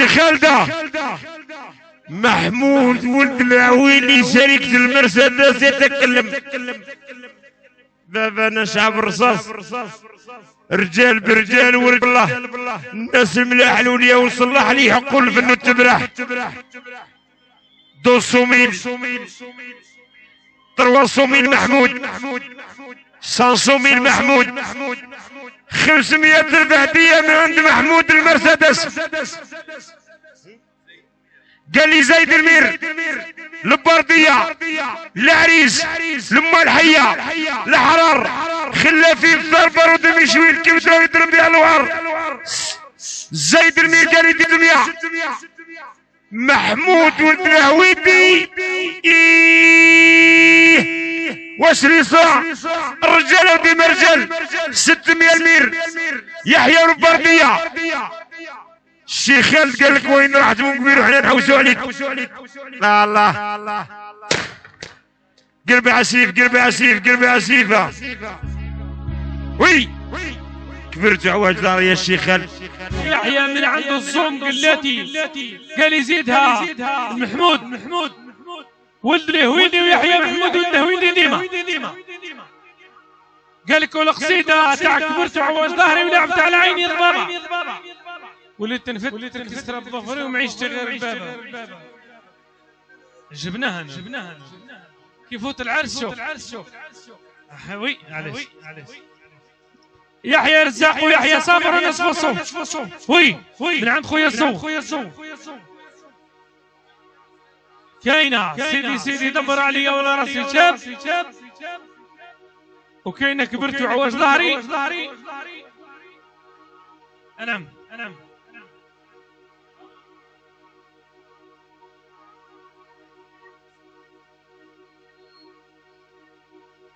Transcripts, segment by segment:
الشي خالدة محمود ولد العويلي شركة المرسيدس يتكلم. بابا انا شعب الرصاص، رجال برجال ولد الله، الناس ملاح الوليا وصلح لي حقوا الفن والتبراح. 200,000 300,000 محمود، 500,000 محمود، 500,000 هدية من عند محمود المرسيدس. قال لي زيد المير البردية العريس لما الحية الحرار خلى فيه الضربة ودم يشوي الكبدة ويضرب بها الوعر. زيد المير قال لي دنيا محمود ولد العويدي واش لي صاع الرجال ودي مرجل 600 المير يحيى البردية. الشيخ خالد قال لك وين راحت من كبير وحنا نحوسوا عليك. لا الله قلبي عسيف قلبي عسيف قلبي عسيفة. وي كبرت عواج دار يا الشيخ خالد. يحيى من عنده الصوم قلاتي قال يزيدها محمود ولد الهويدي ويحيى محمود ولد الهويدي ديما. قال لك القصيده تاع كبرت عواج ظهري ولعبت على عيني الضبابه وليت نفت كسرة بظفري ومعيشتي غير البابا. جبناها كيف فوت العرس شوف وي عليش يحيى رزاق ويحيى صابر ونصف الصوم. وي من عند خويا الزو كاينه سيدي دبر عليا ولا راسي شاب وكاينه كبرت وعواج ظهري. انام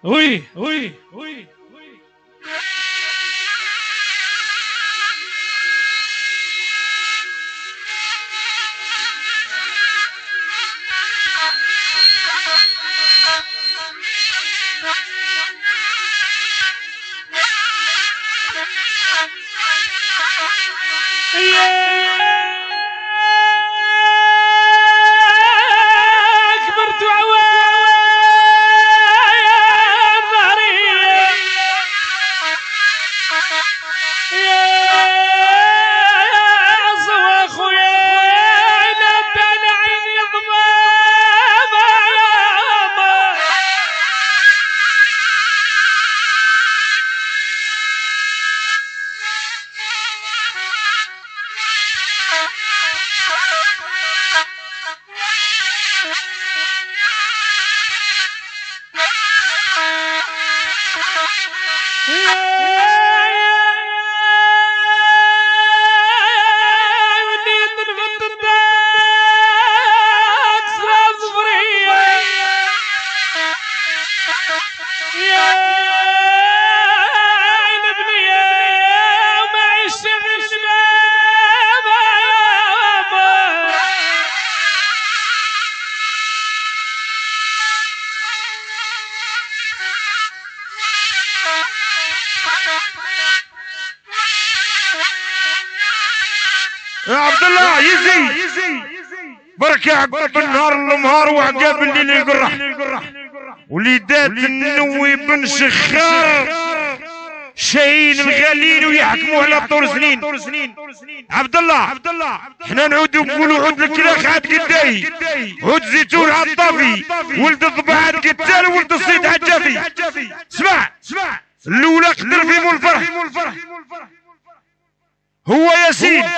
وي يا عبد الله يزي برك يعقب النهار المهار وعقاب الليل القرح وليدات النوي بن شخار شاهين الغالين ويحكموا على طور سنين. عبد الله حنا نعودوا نقولوا عود الكلاخ عاد قداي عود زيتون عاد طافي ولد الضبع عاد قتال ولد الصيد عاد جافي. اسمع الاولى قدر في مول الفرح هو ياسين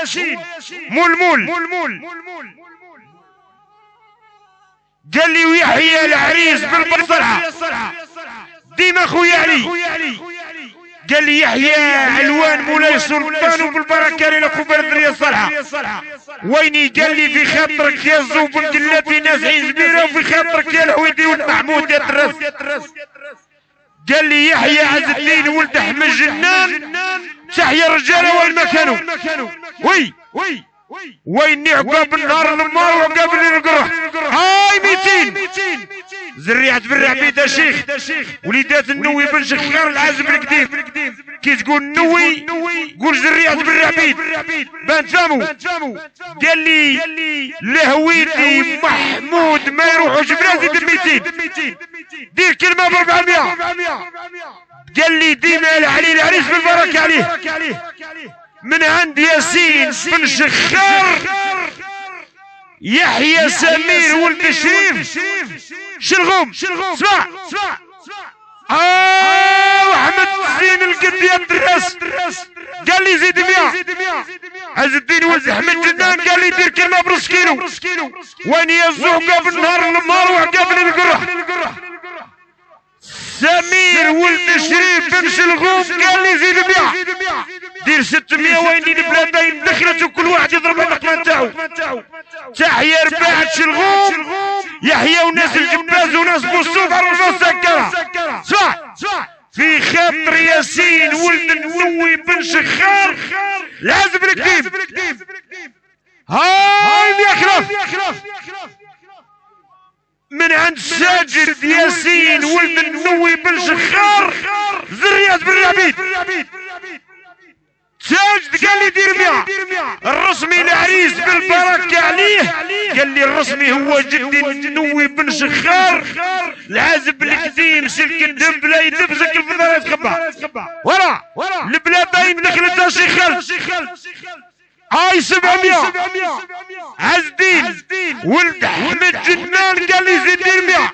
مول قال لي ويحيى العريس بالبصرة ديما خويا علي قال لي يحيى علوان مولاي سلطان وبالبركه لنا خوبا الدنيا الصالحه ويني قال لي في خاطرك يا زوب بن قلاتي ناس عزبيره وفي خاطرك يا الحويدي ولد محمود يا الراس. قال لي يحيى عز الدين ولد احمد جنان تحيا الرجاله والمكانو ويني عقاب النهار المار وعقاب الليل القرح. هاي 200 زريعة بن رعبيدة شيخ وليدات النووي بن شخار العازب القديم. كي تقول نووي قول زريعة بن رعبيد بان فامو. قال لي لهويتي محمود ما يروحوش براسي دميتين دير كلمة ب 400. قال لي ديما علي العريس بالبركة عليه من عند ياسين بن شخار يحيى سمير ولد شريف شلغوم. اسمع واحمد زين القديم الدراس قال لي زيد 100. عز الدين ولد احمد جنان قال لي دير كلمه برص كيلو. وين يزوقه بالنهار المار وعقابنا القرح. سمير ولد شريف بن شلغوم قال لي زيد 100 دير 600. وين البلادين دخلت وكل واحد يضرب النقمه نتاعو. تحيا رباعة شلغوم يحيى وناس الجباز وناس بوسوف على الراس سكرة. اسمع في خاطر ياسين ولد النووي بن شخار العازب القديم. هاي بيخلف من عند ساجد ياسين ولد النووي بن شخار زريات بن رعبيد. ساجد قال لي دير 100. الرسمي العريس بالبركة عليه. قال لي الرسمي هو جدي النووي بن شخار العازب القديم. سلك الدب لا يدب زك الفضل يتخبى ورا البلادين دخلتها شيخال. هاي 700. عز الدين ولد احمد جنان قال لي زيد دير 100.